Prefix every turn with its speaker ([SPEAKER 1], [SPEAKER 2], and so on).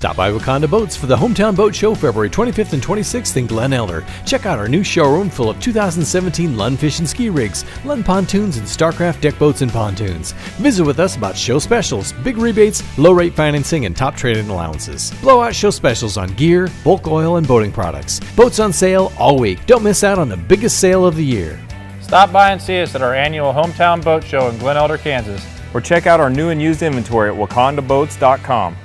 [SPEAKER 1] Stop by Wakanda Boats for the Hometown Boat Show February 25th and 26th in Glen Elder. Check out our new showroom full of 2017 Lund fish and ski rigs, Lund pontoons, and StarCraft deck boats and pontoons. Visit with us about show specials, big rebates, low rate financing, and top trading allowances. Blowout show specials on gear, bulk oil, and boating products. Boats on sale all week. Don't miss out on the biggest sale of the year.
[SPEAKER 2] Stop by and see us at our annual Hometown Boat Show in Glen Elder, Kansas.
[SPEAKER 3] Or check out our new and used inventory at wakandaboats.com.